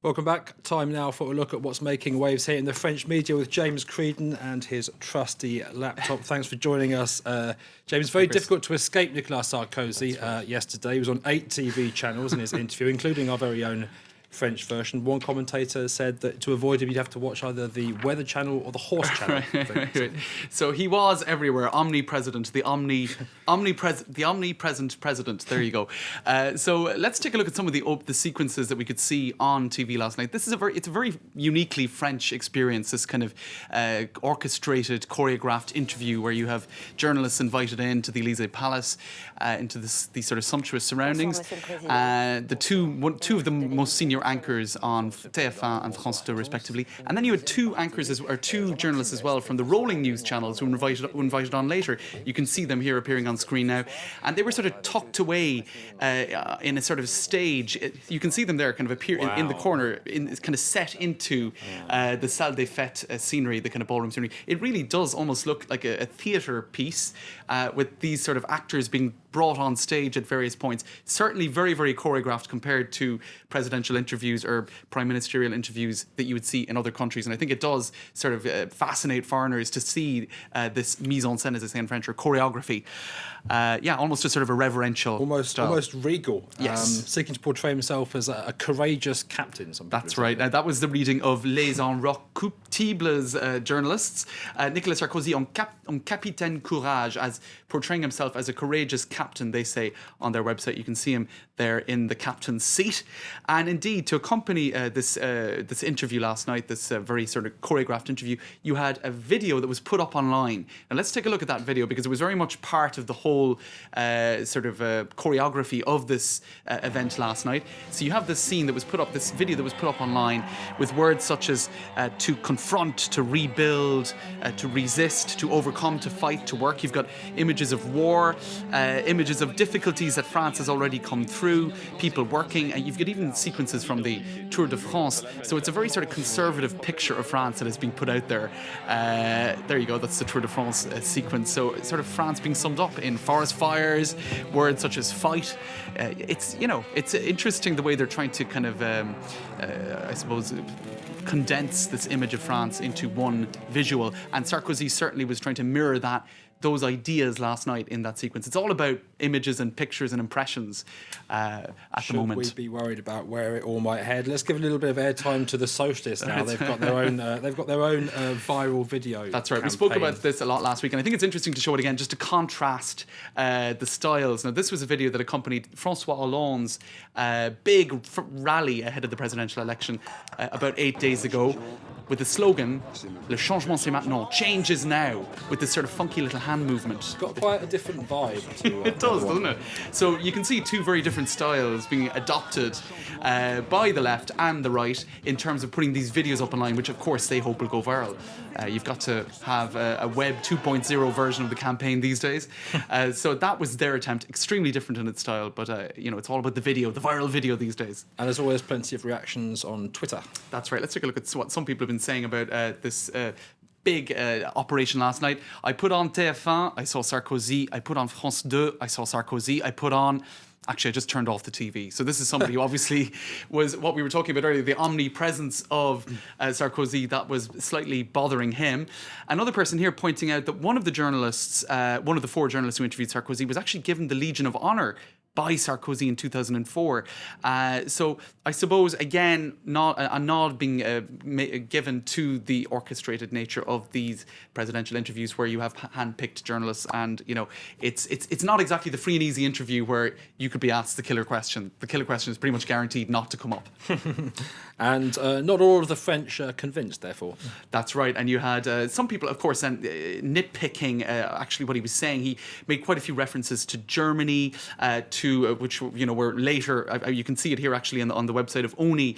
Welcome back. Time now for a look at what's making waves here in the French media with James Creedon and his trusty laptop. Thanks for joining us. James, very difficult to escape Nicolas Sarkozy yesterday. He was on 8 TV channels in his interview, including our very own French version. One commentator said that to avoid him, you'd have to watch either the Weather Channel or the Horse Channel. Right. So he was everywhere, omnipresent, the omnipresent president. There you go. So let's take a look at some of the sequences that we could see on TV last night. It's a very uniquely French experience. This kind of orchestrated, choreographed interview where you have journalists invited into the Élysée Palace, into these sort of sumptuous surroundings. Two of the most senior anchors on TF1 and France 2 respectively, and then you had two journalists as well from the rolling news channels who were invited on later. You can see them here appearing on screen now, and they were sort of tucked away in a sort of stage. You can see them there, kind of appear in the corner, kind of set into the salle des fêtes scenery, the kind of ballroom scenery. It really does almost look like a theatre piece with these sort of actors being brought on stage at various points. Certainly very, very choreographed compared to presidential interviews or prime ministerial interviews that you would see in other countries. And I think it does sort of fascinate foreigners to see this mise en scène, as they say in French, or choreography. Almost a sort of a reverential almost regal. Yes. Seeking to portray himself as a courageous captain. That's right. That was the reading of Les Inrecuptibles journalists. Nicolas Sarkozy on Capitaine Courage, as portraying himself as a courageous captain, they say on their website. You can see him there in the captain's seat. And indeed, to accompany this interview last night, this very sort of choreographed interview, you had a video that was put up online. And let's take a look at that video, because it was very much part of the whole choreography of this event last night. So you have this scene that was put up, this video that was put up online, with words such as to confront, to rebuild, to resist, to overcome, to fight, to work. You've got images of war, images of difficulties that France has already come through, people working, and you've got even sequences from the Tour de France. So it's a very sort of conservative picture of France that is being put out there. There you go, that's the Tour de France sequence. So it's sort of France being summed up in forest fires, words such as fight. It's interesting the way they're trying to kind of, I suppose, condense this image of France into one visual. And Sarkozy certainly was trying to mirror those ideas last night in that sequence. It's all about images and pictures and impressions at the moment. Should we be worried about where it all might head? Let's give a little bit of airtime to the socialists now. They've got their own viral video. That's right. Campaign. We spoke about this a lot last week, and I think it's interesting to show it again, just to contrast the styles. Now, this was a video that accompanied François Hollande's big rally ahead of the presidential election about 8 days ago, with the slogan, Le changement c'est maintenant, change is now, with this sort of funky little hand movement. It's got quite a different vibe to it does, doesn't it? So you can see two very different styles being adopted by the left and the right in terms of putting these videos up online, which of course they hope will go viral. You've got to have a Web 2.0 version of the campaign these days. So that was their attempt, extremely different in its style, but it's all about the video, the viral video these days. And there's always plenty of reactions on Twitter. That's right. Let's take a look at what some people have been saying about this big operation last night. I put on TF1, I saw Sarkozy. I put on France 2, I saw Sarkozy. Actually, I just turned off the TV. So this is somebody who obviously was what we were talking about earlier, the omnipresence of Sarkozy, that was slightly bothering him. Another person here pointing out that one of the 4 journalists who interviewed Sarkozy was actually given the Legion of Honor by Sarkozy in 2004. So I suppose, again, a nod being given to the orchestrated nature of these presidential interviews where you have hand-picked journalists, and, it's not exactly the free and easy interview where you could be asked the killer question. The killer question is pretty much guaranteed not to come up. And not all of the French are convinced, therefore. That's right. And you had some people, of course, nitpicking actually what he was saying. He made quite a few references to Germany, which were later. You can see it here actually on the website of ONI.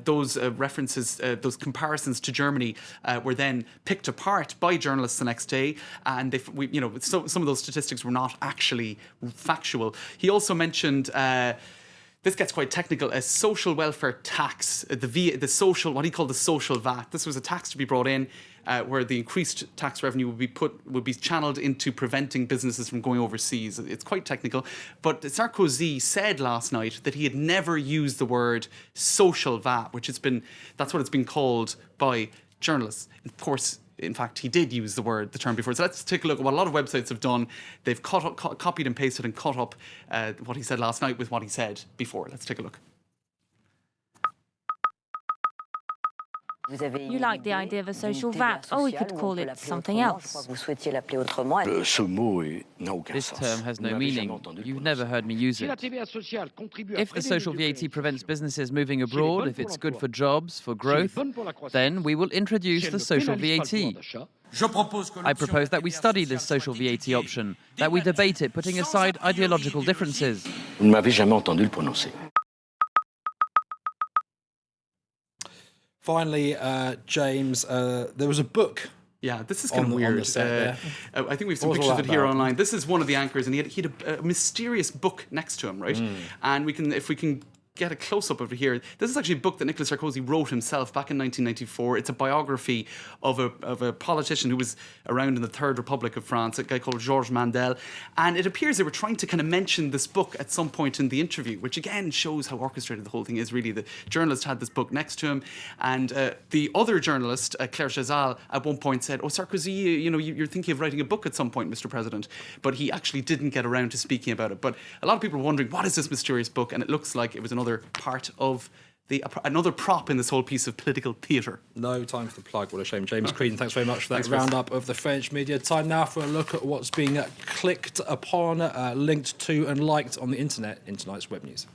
Those references, those comparisons to Germany, were then picked apart by journalists the next day, and some of those statistics were not actually factual. He also mentioned This gets quite technical. A social welfare tax, the social, what he called the social VAT. This was a tax to be brought in where the increased tax revenue would be channeled into preventing businesses from going overseas. It's quite technical. But Sarkozy said last night that he had never used the word social VAT, that's what it's been called by journalists. Of course, in fact, he did use the term before. So let's take a look at what a lot of websites have done. They've copied and pasted and cut up what he said last night with what he said before. Let's take a look. You like the idea of a social VAT, or we could call it something else. This term has no meaning. You've never heard me use it. If the social VAT prevents businesses moving abroad, if it's good for jobs, for growth, then we will introduce the social VAT. I propose that we study this social VAT option, that we debate it, putting aside ideological differences. Finally, James, there was a book. Yeah, this is kind of weird. I think we've some pictures of it here online. This is one of the anchors, and he had a mysterious book next to him, right? And if we can get a close-up over here. This is actually a book that Nicolas Sarkozy wrote himself back in 1994. It's a biography of a politician who was around in the Third Republic of France, a guy called Georges Mandel. And it appears they were trying to kind of mention this book at some point in the interview, which again shows how orchestrated the whole thing is, really. The journalist had this book next to him, and the other journalist, Claire Chazal, at one point said, "Oh, Sarkozy, you're thinking of writing a book at some point, Mr. President." But he actually didn't get around to speaking about it. But a lot of people were wondering, what is this mysterious book? And it looks like it was another part of another prop in this whole piece of political theatre. No time for the plug. What a shame. James Creedon, thanks very much for that roundup of the French media. Time now for a look at what's being clicked upon, linked to and liked on the internet in tonight's web news.